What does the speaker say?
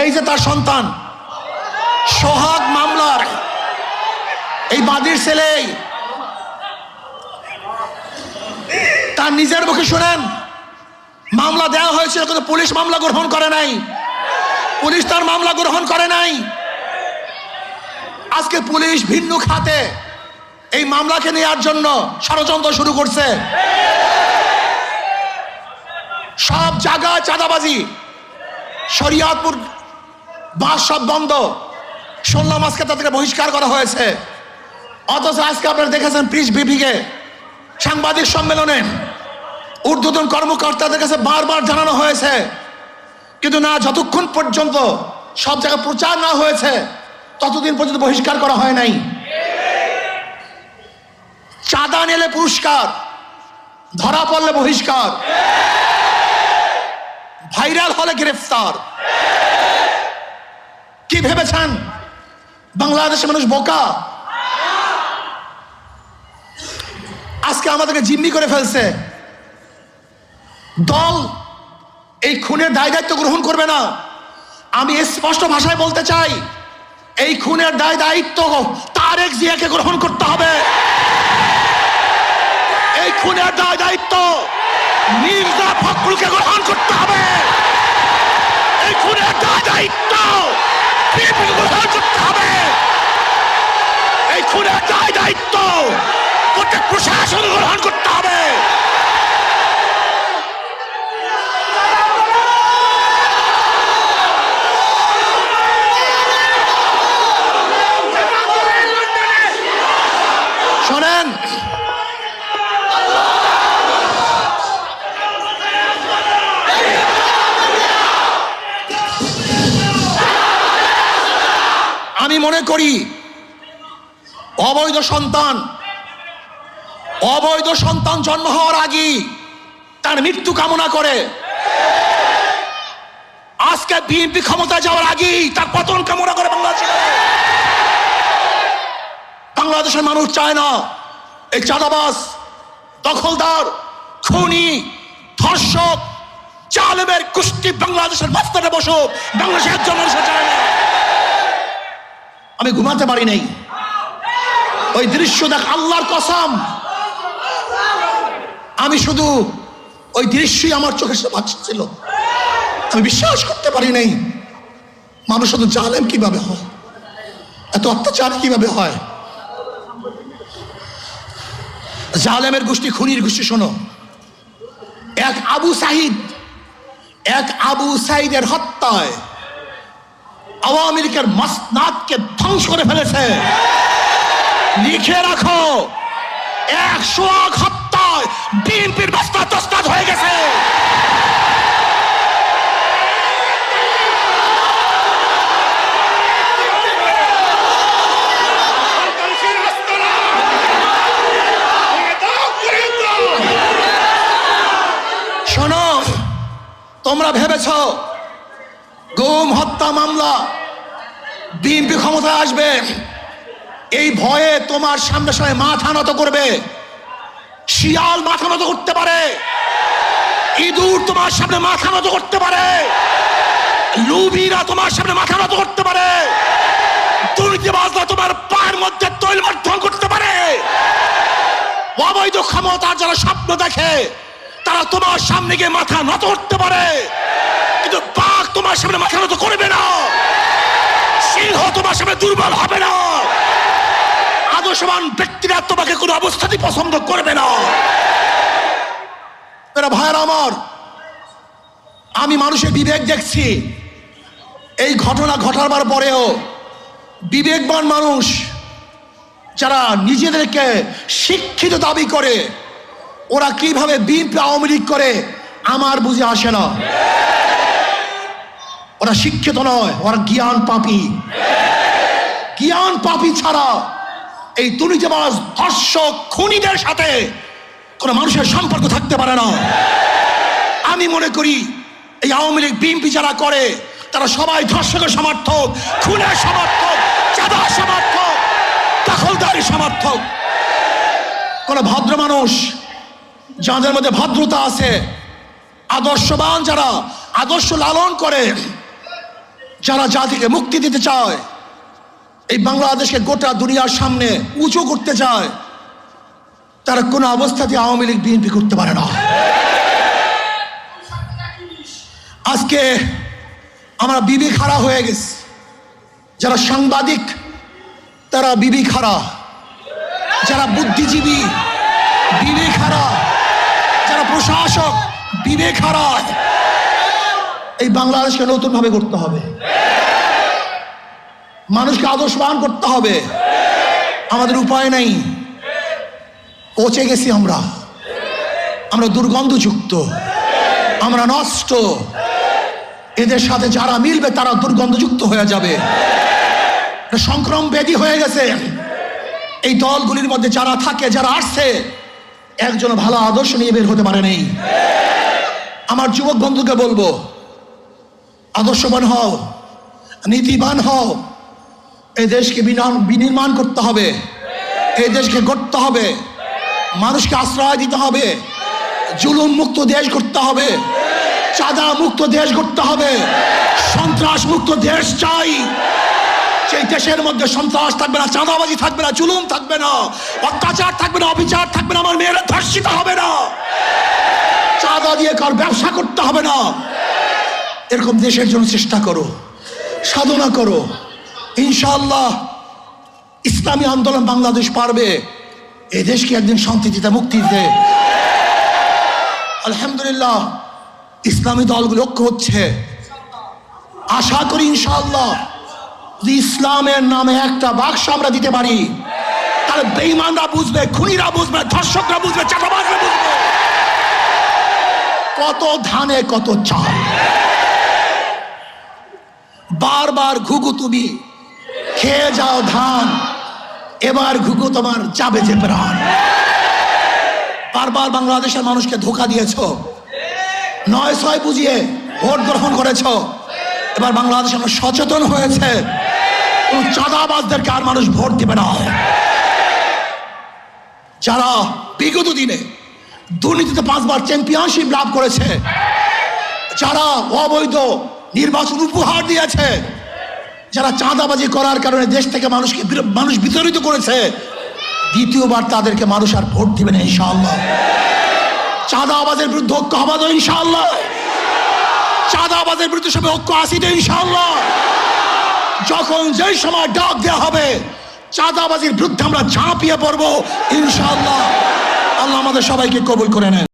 এই যে তার সন্তান সোহাগ মামলার এই বাদীর ছেলে, তার নিজের মুখে শুনেন মামলা দেওয়া হয়েছিল কিন্তু পুলিশ মামলা গ্রহণ করে নাই, পুলিশ তার মামলা গ্রহণ করে নাই। আজকে পুলিশ ভিন্ন খাতে এই মামলাকে নেওয়ার জন্য ষড়যন্ত্র শুরু করছে। সব জায়গায় চাঁদাবাজি, শরিয়াতপুর বাস সব বন্ধ, শুনলাম আজকে তাদেরকে বহিষ্কার করা হয়েছে। অথচ আজকে আপনারা দেখেছেন প্রেস ব্রিফিংয়ে সাংবাদিক সম্মেলনে ঊর্ধ্বতন কর্মকর্তাদের কাছে বারবার জানানো হয়েছে, কিন্তু না, যতক্ষণ পর্যন্ত সব জায়গায় প্রচার না হয়েছে ততদিন পর্যন্ত বহিষ্কার করা হয় নাই। চাঁদা নিলে পুরস্কার, ধরা পড়লে বহিষ্কার, ভাইরাল হলে গ্রেফতার। কি ভেবেছেন বাংলাদেশের মানুষ বোকা? আজকে আমাদেরকে জিম্মি করে ফেলছে। দল এই খুনের দায় দায়িত্ব গ্রহণ করবে না। আমি স্পষ্ট ভাষায় বলতে চাই, এই খুনের দায় দায়িত্ব তারেক জিয়াকে গ্রহণ করতে হবে। এই খুনের দায় দায়িত্ব মির্জা ফখরুলকে গ্রহণ করতে হবে। এই খুনের দায় দায়িত্ব বিএনপিকে গ্রহণ করতে হবে। এই খুনের দায় দায়িত্ব প্রত্যেক প্রশাসন গ্রহণ করতে হবে। শোনেন, আমি মনে করি অবৈধ সন্তান জন্ম হওয়ার আগেই তার মৃত্যু কামনা করে। আজকে বিএনপি ক্ষমতা যাওয়ার আগেই তার পতন কামনা করে বাংলাদেশের মানুষ চায় না এই চাঁদাবাজ, দখলদার, খুনি, ধর্ষক, জালেমের গোষ্ঠী বাংলাদেশের মাঝখানে বসুক। বাংলাদেশের একজন মানুষ চায় না। আমি ঘুমাতে পারি নাই, ওই দৃশ্য দেখ, আল্লাহর কসম আমি শুধু ওই দৃশ্যই আমার চোখের সামনে ভাসছিল। আমি বিশ্বাস করতে পারি নাই মানুষ শুধু জালেম কিভাবে হয়, এত অত্যাচার কিভাবে হয়। জালেমের গোষ্ঠী, খুনির গোষ্ঠী। শোনো, এক আবু সাইদের হত্যায় আওয়ামী লীগের মাসনাদকে ধ্বংস করে ফেলেছে। লিখে রাখো, 100 হত্যায় বিএনপির মাসনাদ তসনাদ হয়ে গেছে। শোনো, তোমরা ভেবেছ গুম হত্যা মামলা বিএনপি ক্ষমতায় আসবে, এই ভয়ে তোমার সামনে সামনে মাথা নত করবে। শিয়াল মাথা নত করতে পারে, ইঁদুর তোমার সামনে মাথা নত করতে পারে, লুবিরা তোমার সামনে মাথা নত করতে পারে, দুর্নীতিবাজরা তোমার পায়ের মধ্যে তৈল মাধ্যম করতে পারে। অবৈধ ক্ষমতার যারা স্বপ্ন দেখে তারা তোমার সামনে গিয়ে মাথা নত করতে পারে, কিন্তু বাঘ তোমার সামনে মাথা নত করবে না। সিংহ তোমার সামনে দুর্বল হবে না। আদর্শবান ব্যক্তিরা তোমাকে কোনো অবস্থাতেই পছন্দ করবে না। ভাইয়েরা আমার, আমি মানুষের বিবেক দেখছি। এই ঘটনা ঘটাবার পরেও বিবেকবান মানুষ যারা নিজেদেরকে শিক্ষিত দাবি করে, ওরা কিভাবে বিএনপি আওয়ামী লীগ করে আমার বুঝে আসে না। ওরা শিক্ষিত নয়, ওরা জ্ঞান পাপী। জ্ঞান পাপী ছাড়া এই দুর্নীতিবাজ, ধর্ষক, খুনিদের সাথে কোনো মানুষের সম্পর্ক থাকতে পারে না। আমি মনে করি এই আওয়ামী লীগ বিএনপি যারা করে তারা সবাই ধর্ষকের সমর্থক, খুনের সমর্থক, চাঁদার সমর্থক, দখলদারি সমর্থক। কোন ভদ্র মানুষ যাদের মধ্যে ভদ্রতা আছে, আদর্শবান যারা আদর্শ লালন করে, যারা জাতিকে মুক্তি দিতে চায়, এই বাংলাদেশকে গোটা দুনিয়ার সামনে উঁচু করতে চায়, তারা কোনো অবস্থাতে আওয়ামী লীগ বিএনপি করতে পারে না। আজকে আমরা বিবি খাড়া হয়ে গেছি। যারা সাংবাদিক তারা বিবি খাড়া, যারা বুদ্ধিজীবী বিবি খাড়া, যারা প্রশাসক বিবি খাড়া। এই বাংলাদেশকে নতুন ভাবে করতে হবে, মানুষকে আদর্শবান করতে হবে। আমাদের উপায় নাই, পচে গেছি আমরা দুর্গন্ধযুক্ত, আমরা নষ্ট। এদের সাথে যারা মিলবে তারা দুর্গন্ধযুক্ত হয়ে যাবে, সংক্রমণ ব্যাধি হয়ে গেছে। এই দলগুলির মধ্যে যারা থাকে, যারা আসছে, একজন ভালো আদর্শ নিয়ে বের হতে পারে নেই। আমার যুবক বন্ধুকে বলবো, আদর্শবান হও, নীতিবান হও। এই দেশকে বিনির্মাণ করতে হবে, এই দেশকে গড়তে হবে, মানুষকে আশ্রয় দিতে হবে, জুলুম মুক্ত দেশ করতে হবে, চাঁদা মুক্ত দেশ করতে হবে, সন্ত্রাস মুক্ত দেশ চাই। সেই দেশের মধ্যে সন্ত্রাস থাকবে না, চাঁদাবাজি থাকবে না, জুলুম থাকবে না, অত্যাচার থাকবে না, অবিচার থাকবে না, আমার মেয়েরা ধর্ষিত হবে না, চাঁদা দিয়ে কার ব্যবসা করতে হবে না। এরকম দেশের জন্য চেষ্টা করো, সাধনা করো। ইনশাআল্লাহ ইসলামী আন্দোলন বাংলাদেশ পারবে এই দেশকে একদিন শান্তি দিতে, মুক্তি দিতে। আলহামদুলিল্লাহ ইসলামী দলগুলো ঐক্য হচ্ছে। আশা করি ইনশাআল্লাহ যদি ইসলামের নামে একটা বাক্স আমরা দিতে পারি, তাহলে বেঈমানরা বুঝবে, খুনিরা বুঝবে, ধর্ষকরা বুঝবে, চাঁদাবাজরা বুঝবে কত ধানে কত চাল। বারবার ঘুঘু তুমি খেয়ে যাও ধান, এবার ঘুঘু তোমার যাবে যে প্রাণ। বারবার বাংলাদেশের মানুষকে ধোঁকা দিয়েছ, 9-6 বুঝিয়ে ভোট গ্রহণ করেছ। এবার বাংলাদেশ আমরা সচেতন হয়েছে, চাঁদাবাজদেরকে আর মানুষ ভোট দিবে না। যারা বিগত দিনে দুর্নীতিতে 5 বার চ্যাম্পিয়নশিপ লাভ করেছে, যারা অবৈধ নির্বাচন উপহার দিয়েছে, যারা চাঁদাবাজি করার কারণে দেশ থেকে মানুষ বিতাড়িত করেছে, দ্বিতীয়বার তাদেরকে মানুষ আর ভোট দিবে না ইনশাআল্লাহ। চাঁদাবাজের বিরুদ্ধে ঐক্য হবে তো ইনশাআল্লাহ, চাঁদাবাজের বিরুদ্ধে সবাই ঐক্য আসিতে ইনশাআল্লাহ। যখন যেই সময় ডাক দেওয়া হবে, চাঁদাবাজির বিরুদ্ধে আমরা ঝাঁপিয়ে পড়বো ইনশাআল্লাহ। আল্লাহ আমাদের সবাইকে কবুল করে নেন।